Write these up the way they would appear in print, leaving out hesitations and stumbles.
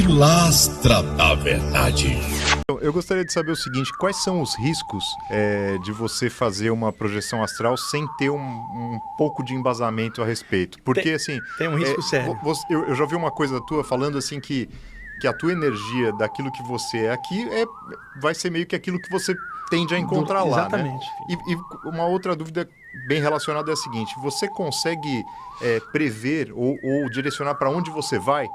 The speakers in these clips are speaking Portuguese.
Pilastra da Verdade. Eu gostaria de saber o seguinte, quais são os riscos de você fazer uma projeção astral sem ter um pouco de embasamento a respeito? Porque, tem um risco sério. Eu já vi uma coisa tua falando assim que a tua energia daquilo que você é aqui vai ser meio que aquilo que você tende a encontrar lá, exatamente. Né? E uma outra dúvida bem relacionada é a seguinte, você consegue prever ou direcionar para onde você vai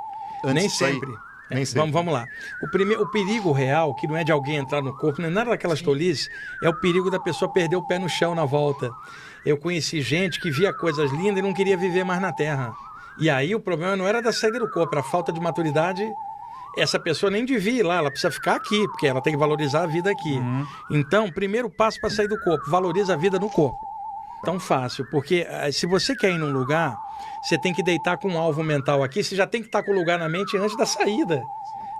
antes Nem de sair? sempre. Nem sempre. Vamos lá. O perigo real, que não é de alguém entrar no corpo, não é nada daquelas tolices, é o perigo da pessoa perder o pé no chão na volta. Eu conheci gente que via coisas lindas e não queria viver mais na Terra. E aí o problema não era da saída do corpo, era a falta de maturidade. Essa pessoa nem devia ir lá, ela precisa ficar aqui, porque ela tem que valorizar a vida aqui. Então, primeiro passo para sair do corpo, valoriza a vida no corpo. Tão fácil, porque se você quer ir num lugar, você tem que deitar com um alvo mental aqui, você já tem que estar com o lugar na mente antes da saída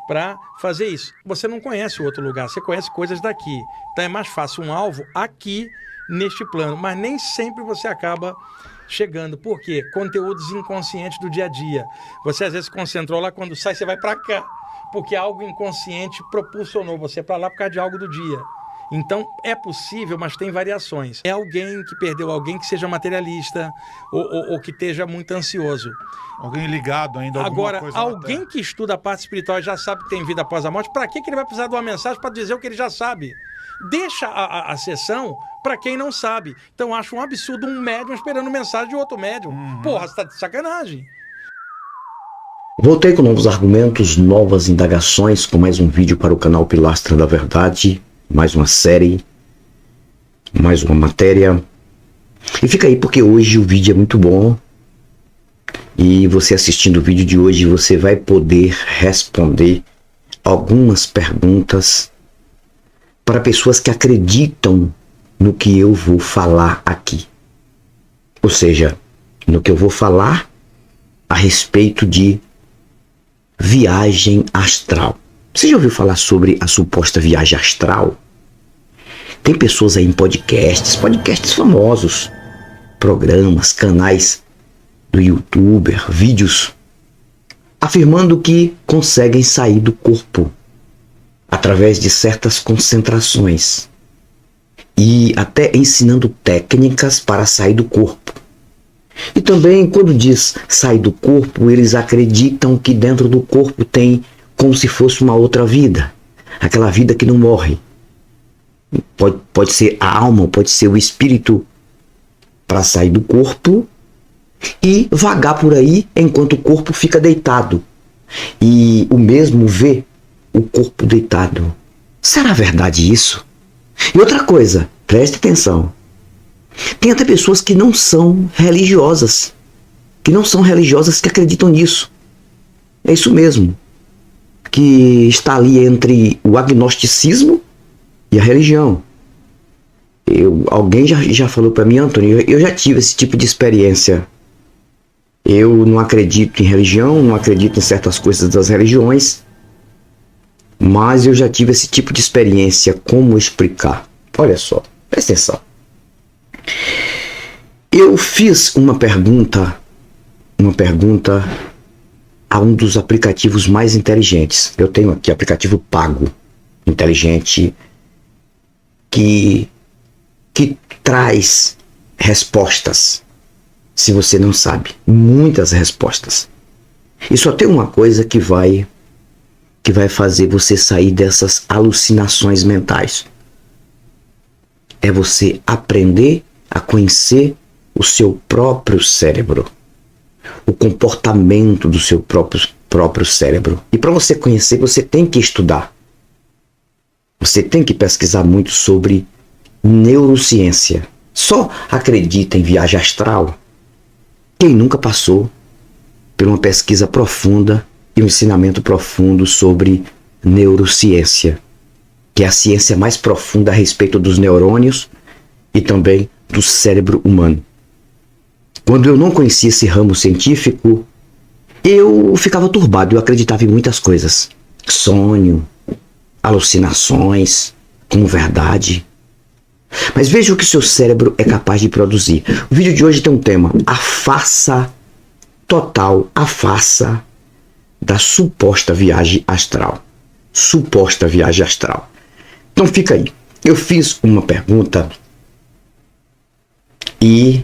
para fazer isso. Você não conhece o outro lugar, você conhece coisas daqui. Então é mais fácil um alvo aqui, neste plano, mas nem sempre você acaba chegando. Por quê? Conteúdos inconscientes do dia a dia. Você às vezes se concentrou lá, quando sai você vai para cá, porque algo inconsciente propulsionou você para lá por causa de algo do dia. Então, é possível, mas tem variações. É alguém que perdeu alguém que seja materialista ou que esteja muito ansioso. Alguém ligado ainda a alguma coisa. Agora, alguém que estuda a parte espiritual e já sabe que tem vida após a morte, para que ele vai precisar de uma mensagem para dizer o que ele já sabe? Deixa a sessão para quem não sabe. Então, acho um absurdo um médium esperando mensagem de outro médium. Porra, você tá de sacanagem. Voltei com novos argumentos, novas indagações, com mais um vídeo para o canal Pilastra da Verdade. Mais uma série, mais uma matéria. E fica aí porque hoje o vídeo é muito bom. E você assistindo o vídeo de hoje, você vai poder responder algumas perguntas para pessoas que acreditam no que eu vou falar aqui. Ou seja, no que eu vou falar a respeito de viagem astral. Você já ouviu falar sobre a suposta viagem astral? Tem pessoas aí em podcasts famosos, programas, canais do YouTuber, vídeos, afirmando que conseguem sair do corpo através de certas concentrações e até ensinando técnicas para sair do corpo. E também, quando diz sair do corpo, eles acreditam que dentro do corpo tem como se fosse uma outra vida, aquela vida que não morre. Pode ser a alma, pode ser o espírito para sair do corpo e vagar por aí enquanto o corpo fica deitado. E o mesmo vê o corpo deitado. Será verdade isso? E outra coisa, preste atenção. Tem até pessoas que não são religiosas, que acreditam nisso. É isso mesmo. Que está ali entre o agnosticismo e a religião. Alguém já falou para mim, Antônio, eu já tive esse tipo de experiência. Eu não acredito em religião, não acredito em certas coisas das religiões, mas eu já tive esse tipo de experiência. Como explicar? Olha só, presta atenção. Eu fiz uma pergunta a um dos aplicativos mais inteligentes. Eu tenho aqui aplicativo pago, inteligente, que traz respostas, se você não sabe, muitas respostas. E só tem uma coisa que vai fazer você sair dessas alucinações mentais. É você aprender a conhecer o seu próprio cérebro, o comportamento do seu próprio cérebro. E para você conhecer, você tem que estudar. Você tem que pesquisar muito sobre neurociência. Só acredita em viagem astral quem nunca passou por uma pesquisa profunda e um ensinamento profundo sobre neurociência, que é a ciência mais profunda a respeito dos neurônios e também do cérebro humano. Quando eu não conhecia esse ramo científico, eu ficava turbado, eu acreditava em muitas coisas. Sonho, alucinações, como verdade. Mas veja o que seu cérebro é capaz de produzir. O vídeo de hoje tem um tema: a farsa total, a farsa da suposta viagem astral. Suposta viagem astral. Então fica aí. Eu fiz uma pergunta e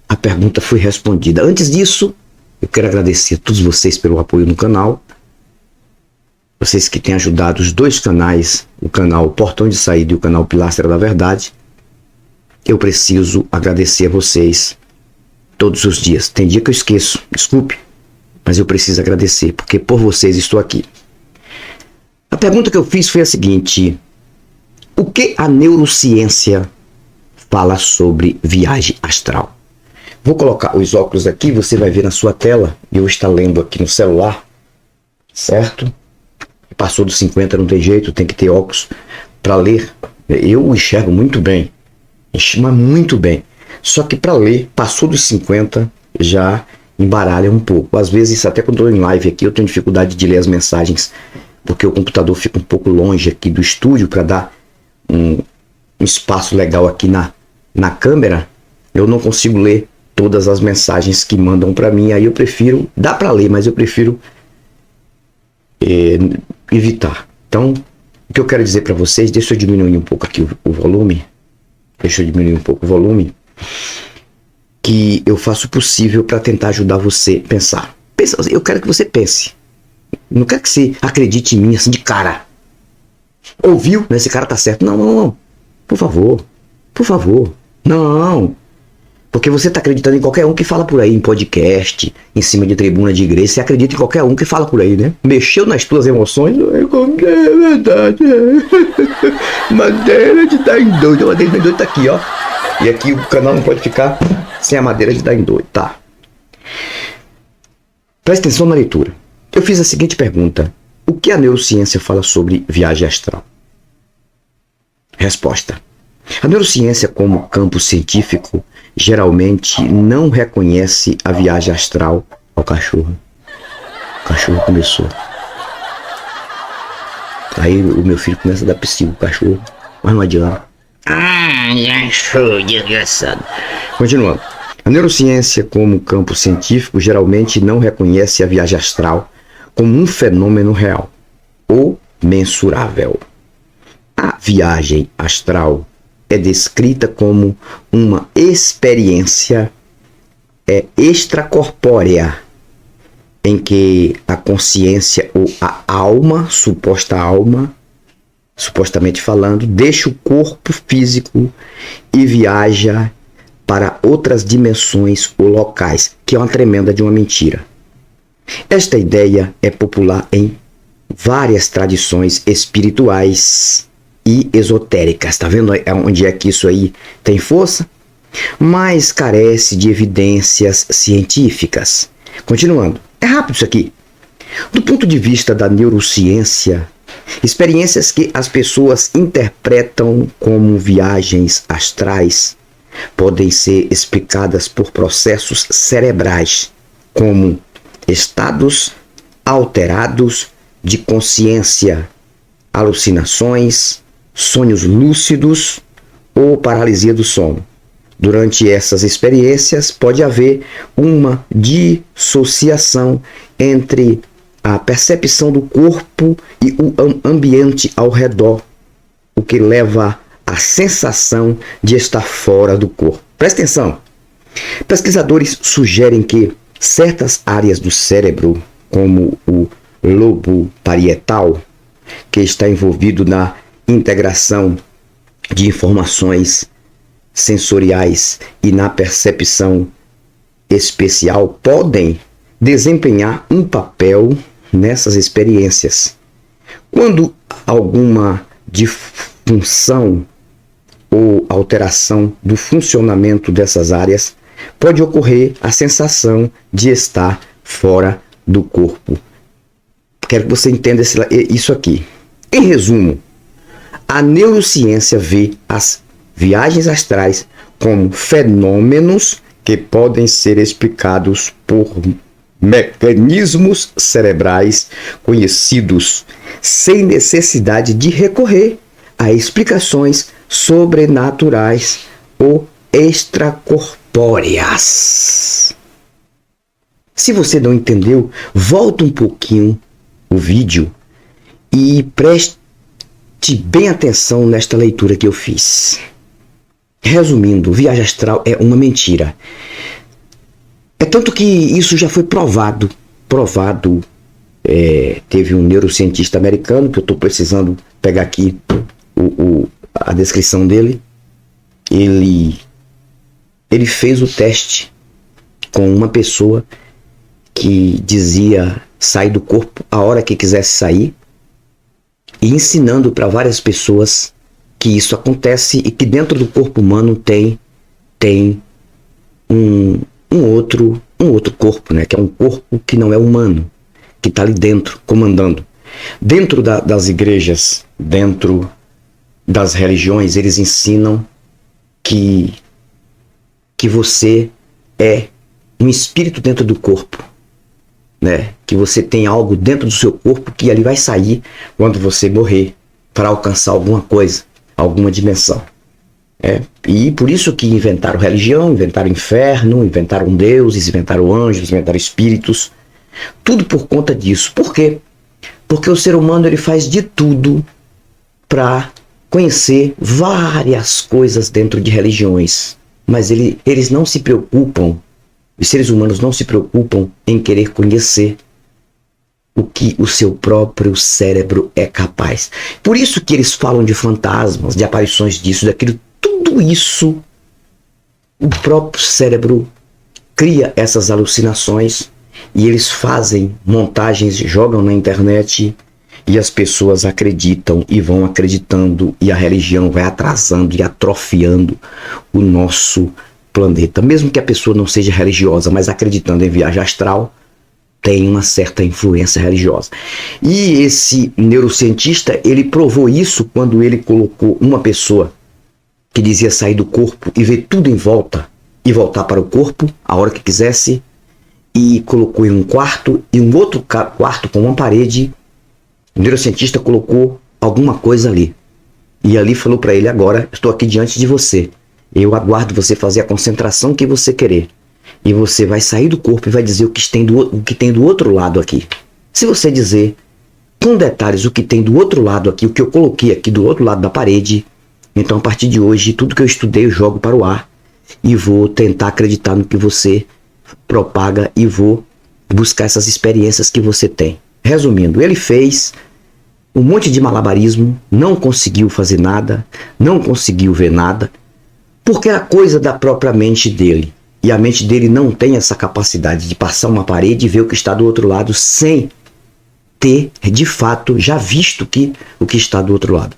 a pergunta foi respondida. Antes disso, eu quero agradecer a todos vocês pelo apoio no canal. Vocês que têm ajudado os dois canais, o canal Portão de Saída e o canal Pilastra da Verdade. Eu preciso agradecer a vocês todos os dias. Tem dia que eu esqueço, desculpe, mas eu preciso agradecer, porque por vocês estou aqui. A pergunta que eu fiz foi a seguinte: o que a neurociência fala sobre viagem astral? Vou colocar os óculos aqui, você vai ver na sua tela, e eu estou lendo aqui no celular, certo? Passou dos 50, não tem jeito, tem que ter óculos para ler. Eu enxergo muito bem, mas muito bem. Só que para ler, passou dos 50, já embaralha um pouco. Às vezes, até quando eu estou em live aqui, eu tenho dificuldade de ler as mensagens, porque o computador fica um pouco longe aqui do estúdio para dar um espaço legal aqui na câmera. Eu não consigo ler todas as mensagens que mandam para mim, aí eu prefiro, dá para ler, mas eu prefiro evitar. Então, o que eu quero dizer para vocês, deixa eu diminuir um pouco aqui o volume, que eu faço o possível para tentar ajudar você a pensar. Eu quero que você pense, não quero que você acredite em mim assim de cara. Ouviu? Esse cara tá certo. Não, por favor, não. Porque você está acreditando em qualquer um que fala por aí, em podcast, em cima de tribuna de igreja. Você acredita em qualquer um que fala por aí, né? Mexeu nas tuas emoções? É verdade. Madeira de dar em doido. A madeira de dar em doido tá aqui, ó. E aqui o canal não pode ficar sem a madeira de dar em doido, tá? Presta atenção na leitura. Eu fiz a seguinte pergunta: o que a neurociência fala sobre viagem astral? Resposta: a neurociência, como campo científico, geralmente não reconhece a viagem astral ao cachorro. O cachorro começou. Aí o meu filho começa a dar psico, o cachorro, mas não adianta. Desgraçado. Continuando. A neurociência, como campo científico, geralmente não reconhece a viagem astral como um fenômeno real ou mensurável. A viagem astral é descrita como uma experiência extracorpórea, em que a consciência ou a alma, supostamente falando, deixa o corpo físico e viaja para outras dimensões ou locais, que é uma tremenda de uma mentira. Esta ideia é popular em várias tradições espirituais e esotéricas. Tá vendo onde é que isso aí tem força? Mas carece de evidências científicas. Continuando. É rápido isso aqui. Do ponto de vista da neurociência, experiências que as pessoas interpretam como viagens astrais podem ser explicadas por processos cerebrais, como estados alterados de consciência, alucinações, sonhos lúcidos ou paralisia do sono. Durante essas experiências pode haver uma dissociação entre a percepção do corpo e o ambiente ao redor, o que leva à sensação de estar fora do corpo. Presta atenção. Pesquisadores sugerem que certas áreas do cérebro, como o lobo parietal, que está envolvido na integração de informações sensoriais e na percepção especial, podem desempenhar um papel nessas experiências. Quando alguma disfunção ou alteração do funcionamento dessas áreas, pode ocorrer a sensação de estar fora do corpo. Quero que você entenda isso aqui. Em resumo, a neurociência vê as viagens astrais como fenômenos que podem ser explicados por mecanismos cerebrais conhecidos, sem necessidade de recorrer a explicações sobrenaturais ou extracorpóreas. Se você não entendeu, volta um pouquinho o vídeo e preste bem atenção nesta leitura que eu fiz. Resumindo, viagem astral é uma mentira. É tanto que isso já foi provado. Teve um neurocientista americano, que eu estou precisando pegar aqui a descrição dele. Ele fez o teste com uma pessoa que dizia sair do corpo a hora que quisesse sair, e ensinando para várias pessoas que isso acontece e que dentro do corpo humano tem um outro corpo, né? Que é um corpo que não é humano, que está ali dentro, comandando. Dentro das igrejas, dentro das religiões, eles ensinam que você é um espírito dentro do corpo, né? Que você tem algo dentro do seu corpo que ali vai sair quando você morrer para alcançar alguma coisa, alguma dimensão. E por isso que inventaram religião, inventaram inferno, inventaram deuses, inventaram anjos, inventaram espíritos. Tudo por conta disso. Por quê? Porque o ser humano ele faz de tudo para conhecer várias coisas dentro de religiões. Mas eles não se preocupam, os seres humanos não se preocupam em querer conhecer o que o seu próprio cérebro é capaz. Por isso que eles falam de fantasmas, de aparições disso, daquilo. Tudo isso, o próprio cérebro cria essas alucinações e eles fazem montagens, jogam na internet e as pessoas acreditam e vão acreditando e a religião vai atrasando e atrofiando o nosso planeta. Mesmo que a pessoa não seja religiosa, mas acreditando em viagem astral, tem uma certa influência religiosa. E esse neurocientista, ele provou isso quando ele colocou uma pessoa que dizia sair do corpo e ver tudo em volta e voltar para o corpo a hora que quisesse, e colocou em um quarto e um outro quarto com uma parede. O neurocientista colocou alguma coisa ali e ali falou para ele: agora estou aqui diante de você, eu aguardo você fazer a concentração que você querer e você vai sair do corpo e vai dizer o que tem do outro lado aqui. Se você dizer com detalhes o que tem do outro lado aqui, o que eu coloquei aqui do outro lado da parede, então, a partir de hoje, tudo que eu estudei eu jogo para o ar e vou tentar acreditar no que você propaga e vou buscar essas experiências que você tem. Resumindo, ele fez um monte de malabarismo, não conseguiu fazer nada, não conseguiu ver nada, porque era coisa da própria mente dele. E a mente dele não tem essa capacidade de passar uma parede e ver o que está do outro lado sem ter, de fato, já visto o que está do outro lado.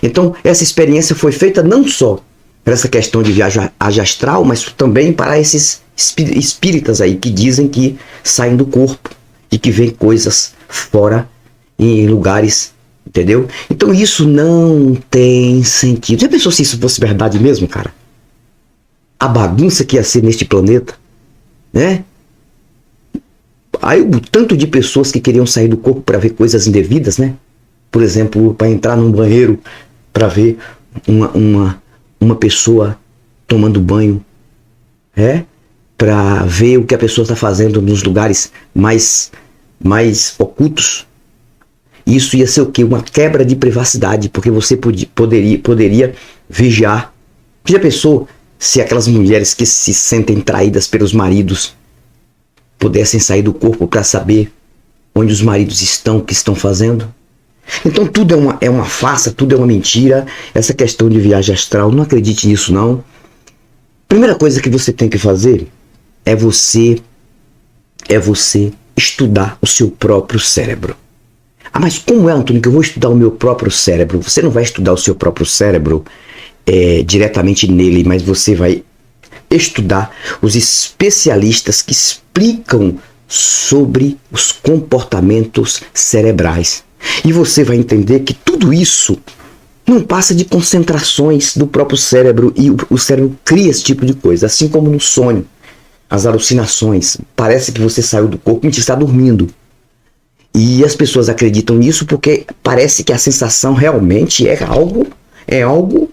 Então, essa experiência foi feita não só para essa questão de viagem astral, mas também para esses espíritas aí que dizem que saem do corpo e que veem coisas fora em lugares, entendeu? Então isso não tem sentido. Já pensou se isso fosse verdade mesmo, cara? A bagunça que ia ser neste planeta, né? Aí o tanto de pessoas que queriam sair do corpo para ver coisas indevidas, né? Por exemplo, para entrar num banheiro para ver uma pessoa tomando banho, para ver o que a pessoa está fazendo nos lugares mais ocultos. Isso ia ser o quê? Uma quebra de privacidade, porque você poderia vigiar. Já pensou se aquelas mulheres que se sentem traídas pelos maridos pudessem sair do corpo para saber onde os maridos estão, o que estão fazendo? Então tudo é uma farsa, tudo é uma mentira. Essa questão de viagem astral, não acredite nisso não. Primeira coisa que você tem que fazer é você estudar o seu próprio cérebro. Ah, mas como é, Antônio, que eu vou estudar o meu próprio cérebro? Você não vai estudar o seu próprio cérebro diretamente nele, mas você vai estudar os especialistas que explicam sobre os comportamentos cerebrais. E você vai entender que tudo isso não passa de concentrações do próprio cérebro, e o cérebro cria esse tipo de coisa, assim como no sonho, as alucinações. Parece que você saiu do corpo e está dormindo. E as pessoas acreditam nisso porque parece que a sensação realmente é algo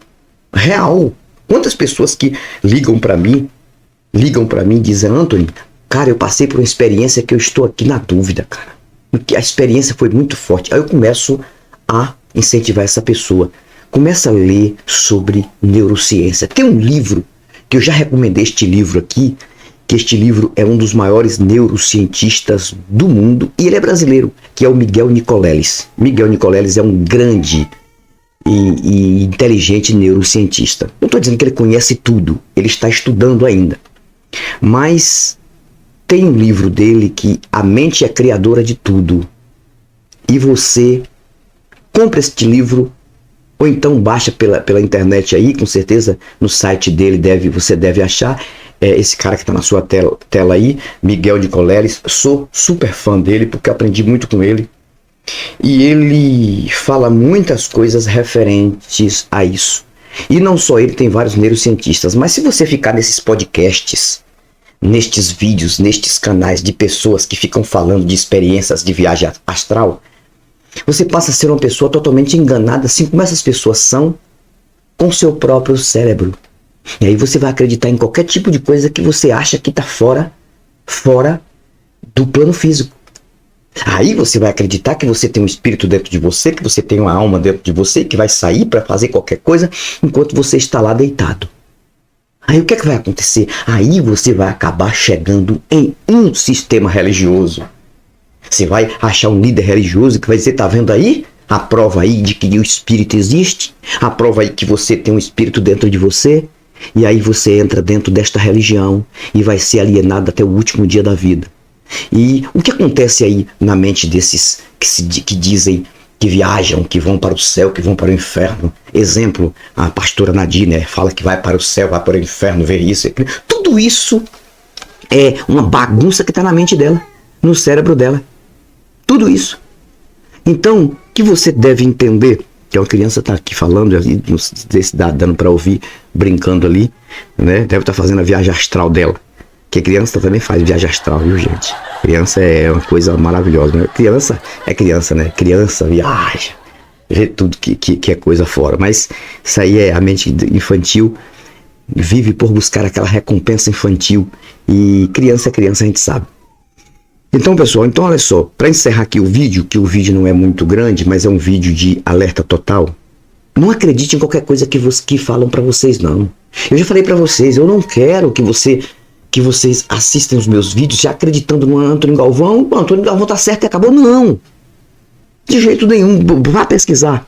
real. Quantas pessoas que ligam para mim e dizem: Antônio, Cara, eu passei por uma experiência que eu estou aqui na dúvida, cara. Porque a experiência foi muito forte. Aí eu começo a incentivar essa pessoa. Começa a ler sobre neurociência. Tem um livro, que eu já recomendei este livro aqui, que este livro é um dos maiores neurocientistas do mundo, e ele é brasileiro, que é o Miguel Nicoleles. Miguel Nicoleles é um grande e inteligente neurocientista. Não estou dizendo que ele conhece tudo, ele está estudando ainda. Mas tem um livro dele que A Mente é Criadora de Tudo. E você compra este livro, ou então baixa pela internet aí, com certeza no site dele você deve achar. Esse cara que está na sua tela aí, Miguel Nicoleles, sou super fã dele porque aprendi muito com ele. E ele fala muitas coisas referentes a isso. E não só ele, tem vários neurocientistas. Mas se você ficar nesses podcasts, nestes vídeos, nestes canais de pessoas que ficam falando de experiências de viagem astral, você passa a ser uma pessoa totalmente enganada, assim como essas pessoas são, com seu próprio cérebro. E aí você vai acreditar em qualquer tipo de coisa que você acha que está fora do plano físico. Aí você vai acreditar que você tem um espírito dentro de você, que você tem uma alma dentro de você, que vai sair para fazer qualquer coisa enquanto você está lá deitado. Aí o que é que vai acontecer? Aí você vai acabar chegando em um sistema religioso. Você vai achar um líder religioso que vai dizer, tá vendo aí? A prova aí de que o espírito existe. A prova aí que você tem um espírito dentro de você. E aí você entra dentro desta religião e vai ser alienado até o último dia da vida. E o que acontece aí na mente desses que dizem que viajam, que vão para o céu, que vão para o inferno? Exemplo, a pastora Nadir, né, fala que vai para o céu, vai para o inferno, ver isso. Tudo isso é uma bagunça que está na mente dela, no cérebro dela. Tudo isso. Então, o que você deve entender, que uma criança está aqui falando, não sei se dá dando para ouvir, brincando ali, né? Deve estar fazendo a viagem astral dela. Que criança também faz viagem astral, viu, gente? Criança é uma coisa maravilhosa, né? Criança é criança, né? Criança viaja, vê tudo que é coisa fora. Mas isso aí é a mente infantil, vive por buscar aquela recompensa infantil. E criança é criança, a gente sabe. Então, pessoal, olha só, para encerrar aqui o vídeo, que o vídeo não é muito grande, mas é um vídeo de alerta total, não acredite em qualquer coisa que falam para vocês, não. Eu já falei para vocês, eu não quero que vocês assistam os meus vídeos já acreditando no Antônio Galvão. O Antônio Galvão tá certo e acabou. Não! De jeito nenhum. Vá pesquisar.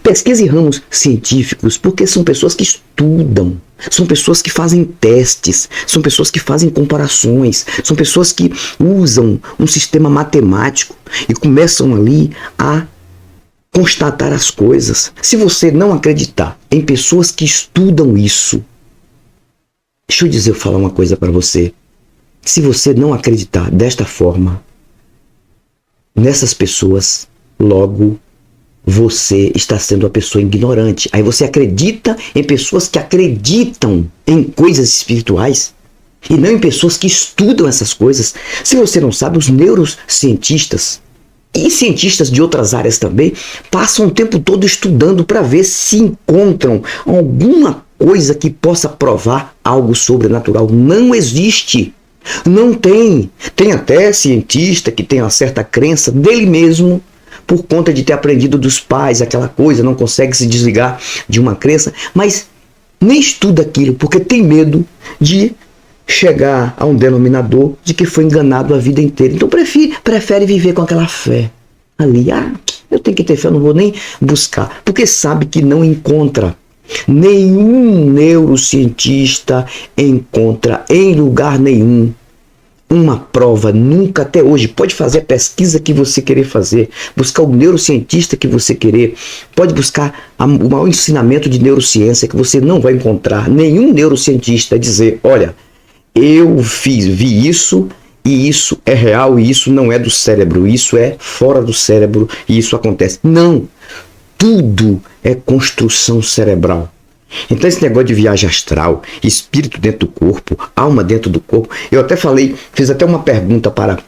Pesquise ramos científicos, porque são pessoas que estudam, são pessoas que fazem testes, são pessoas que fazem comparações, são pessoas que usam um sistema matemático e começam ali a constatar as coisas. Se você não acreditar em pessoas que estudam isso, deixa eu falar uma coisa para você. Se você não acreditar desta forma nessas pessoas, logo você está sendo uma pessoa ignorante. Aí você acredita em pessoas que acreditam em coisas espirituais e não em pessoas que estudam essas coisas. Se você não sabe, os neurocientistas e cientistas de outras áreas também passam o tempo todo estudando para ver se encontram alguma coisa que possa provar algo sobrenatural. Não existe. Não tem. Tem até cientista que tem uma certa crença dele mesmo, por conta de ter aprendido dos pais aquela coisa, não consegue se desligar de uma crença, mas nem estuda aquilo, porque tem medo de chegar a um denominador de que foi enganado a vida inteira. Então prefere viver com aquela fé ali. Eu tenho que ter fé, eu não vou nem buscar, porque sabe que não encontra. Nenhum neurocientista encontra em lugar nenhum uma prova, nunca até hoje. Pode fazer a pesquisa que você querer fazer, buscar o neurocientista que você querer, pode buscar o maior ensinamento de neurociência, que você não vai encontrar nenhum neurocientista dizer, olha, eu vi isso e isso é real e isso não é do cérebro, isso é fora do cérebro e isso acontece. Não, tudo é construção cerebral. Então esse negócio de viagem astral, espírito dentro do corpo, alma dentro do corpo, eu até fiz até uma pergunta para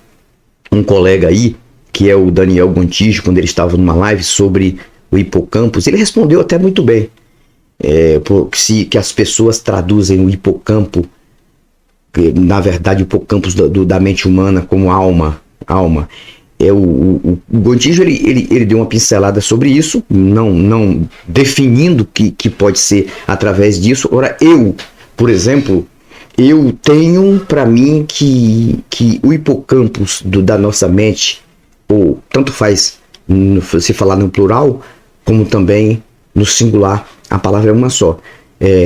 um colega aí, que é o Daniel Gontijo, quando ele estava numa live sobre o hipocampus, ele respondeu até muito bem, que as pessoas traduzem o hipocampo na verdade, o hipocampo da mente humana como alma. O Gontijo ele deu uma pincelada sobre isso, não definindo que pode ser através disso. Ora, por exemplo, eu tenho para mim que o hipocampus da nossa mente, ou tanto faz se falar no plural, como também no singular, a palavra é uma só.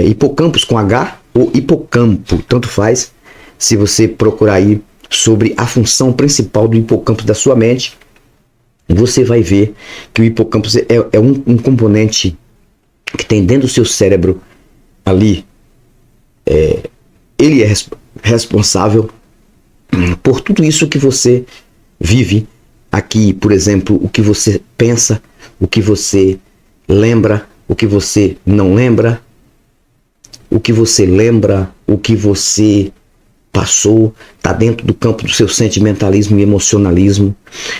Hipocampus com H ou hipocampo, tanto faz, se você procurar aí sobre a função principal do hipocampo da sua mente, você vai ver que o hipocampo é um componente que tem dentro do seu cérebro ali. Ele é responsável por tudo isso que você vive aqui, por exemplo, o que você pensa, o que você lembra, o que você não lembra, o que você lembra, o que você passou, está dentro do campo do seu sentimentalismo e emocionalismo.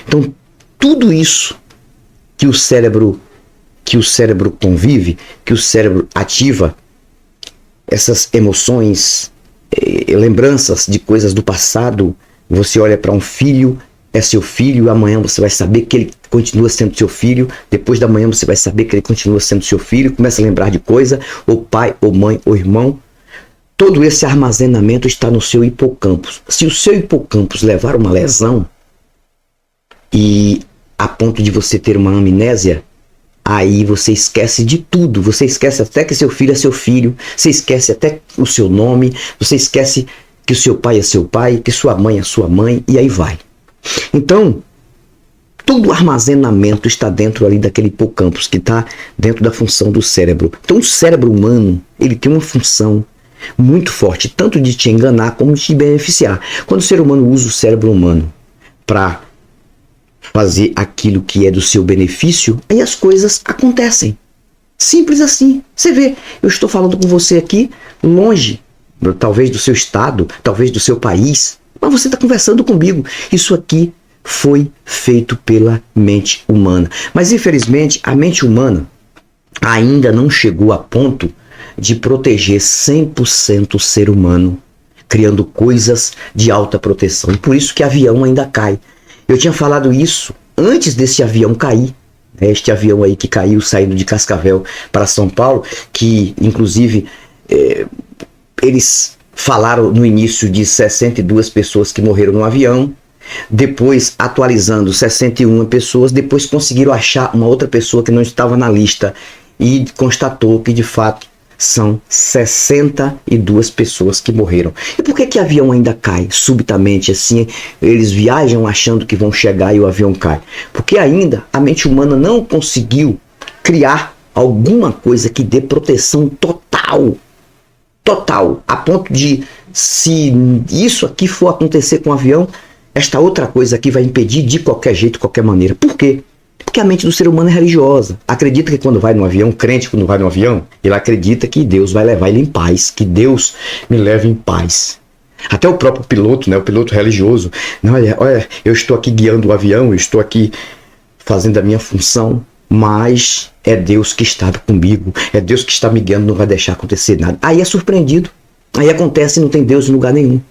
Então, tudo isso que o cérebro convive, que o cérebro ativa, essas emoções, lembranças de coisas do passado, você olha para um filho, é seu filho, amanhã você vai saber que ele continua sendo seu filho, depois da manhã você vai saber que ele continua sendo seu filho, começa a lembrar de coisa, ou pai, ou mãe, ou irmão. Todo esse armazenamento está no seu hipocampus. Se o seu hipocampus levar uma lesão, e a ponto de você ter uma amnésia, aí você esquece de tudo. Você esquece até que seu filho é seu filho, você esquece até o seu nome, você esquece que o seu pai é seu pai, que sua mãe é sua mãe, e aí vai. Então, todo o armazenamento está dentro ali daquele hipocampus, que está dentro da função do cérebro. Então, o cérebro humano, ele tem uma função muito forte, tanto de te enganar como de te beneficiar. Quando o ser humano usa o cérebro humano para fazer aquilo que é do seu benefício, aí as coisas acontecem. Simples assim. Você vê, eu estou falando com você aqui, longe, talvez do seu estado, talvez do seu país, mas você está conversando comigo. Isso aqui foi feito pela mente humana. Mas infelizmente a mente humana ainda não chegou a ponto de proteger 100% o ser humano, criando coisas de alta proteção. E por isso que avião ainda cai. Eu tinha falado isso antes desse avião cair. Este avião aí que caiu saindo de Cascavel para São Paulo, que inclusive eles falaram no início de 62 pessoas que morreram no avião. Depois, atualizando, 61 pessoas. Depois conseguiram achar uma outra pessoa que não estava na lista e constatou que de fato são 62 pessoas que morreram. E por que avião ainda cai subitamente assim? Eles viajam achando que vão chegar e o avião cai. Porque ainda a mente humana não conseguiu criar alguma coisa que dê proteção total, a ponto de, se isso aqui for acontecer com o avião, esta outra coisa aqui vai impedir de qualquer jeito, de qualquer maneira. Por quê? Porque a mente do ser humano é religiosa. Acredita que quando vai no avião, crente quando vai no avião, ele acredita que Deus vai levar ele em paz, que Deus me leve em paz. Até o próprio piloto, né, o piloto religioso, não, olha, eu estou aqui guiando o avião, eu estou aqui fazendo a minha função, mas é Deus que está comigo, é Deus que está me guiando, não vai deixar acontecer nada. Aí é surpreendido, aí acontece e não tem Deus em lugar nenhum.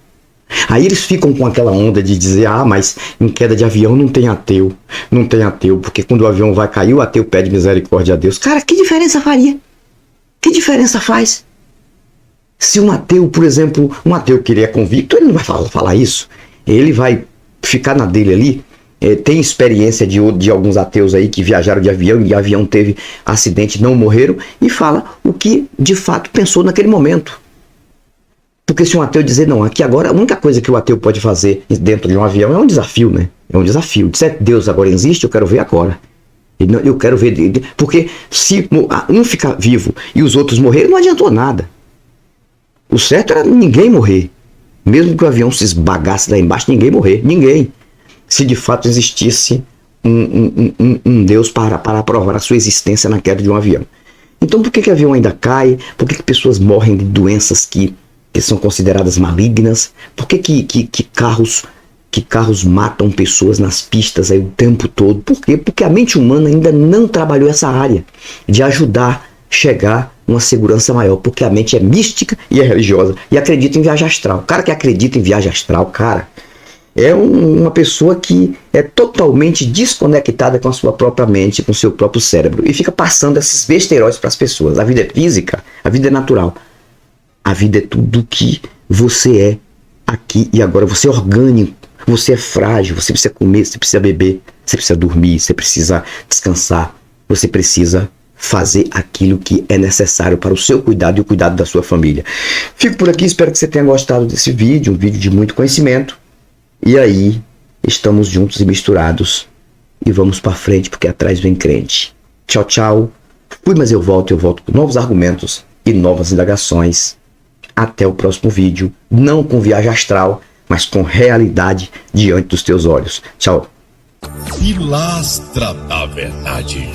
Aí eles ficam com aquela onda de dizer, mas em queda de avião não tem ateu, porque quando o avião vai cair, o ateu pede misericórdia a Deus. Cara, que diferença faria? Que diferença faz? Se um ateu, por exemplo, um ateu que ele é convicto, ele não vai falar isso, ele vai ficar na dele ali. Tem experiência de alguns ateus aí que viajaram de avião e o avião teve acidente, não morreram, e fala o que de fato pensou naquele momento. Porque se um ateu dizer, não, aqui agora a única coisa que o ateu pode fazer dentro de um avião é um desafio, né? É um desafio. Se Deus agora existe, eu quero ver agora. Eu quero ver. Porque se um ficar vivo e os outros morrerem, não adiantou nada. O certo era ninguém morrer. Mesmo que o avião se esbagasse lá embaixo, ninguém morrer. Ninguém. Se de fato existisse um Deus para provar a sua existência na queda de um avião. Então por que avião ainda cai? Por que pessoas morrem de doenças que são consideradas malignas? Por que carros matam pessoas nas pistas aí o tempo todo? Por quê? Porque a mente humana ainda não trabalhou essa área de ajudar chegar uma segurança maior, porque a mente é mística e é religiosa e acredita em viagem astral. O cara que acredita em viagem astral, cara, é uma pessoa que é totalmente desconectada com a sua própria mente, com o seu próprio cérebro, e fica passando esses besteiróis para as pessoas. A vida é física, a vida é natural. A vida é tudo que você é aqui e agora. Você é orgânico, você é frágil, você precisa comer, você precisa beber, você precisa dormir, você precisa descansar, você precisa fazer aquilo que é necessário para o seu cuidado e o cuidado da sua família. Fico por aqui, espero que você tenha gostado desse vídeo, um vídeo de muito conhecimento. E aí, estamos juntos e misturados. E vamos para frente, porque atrás vem crente. Tchau, tchau. Fui, mas eu volto com novos argumentos e novas indagações. Até o próximo vídeo. Não com viagem astral, mas com realidade diante dos teus olhos. Tchau. Pilastra da Verdade.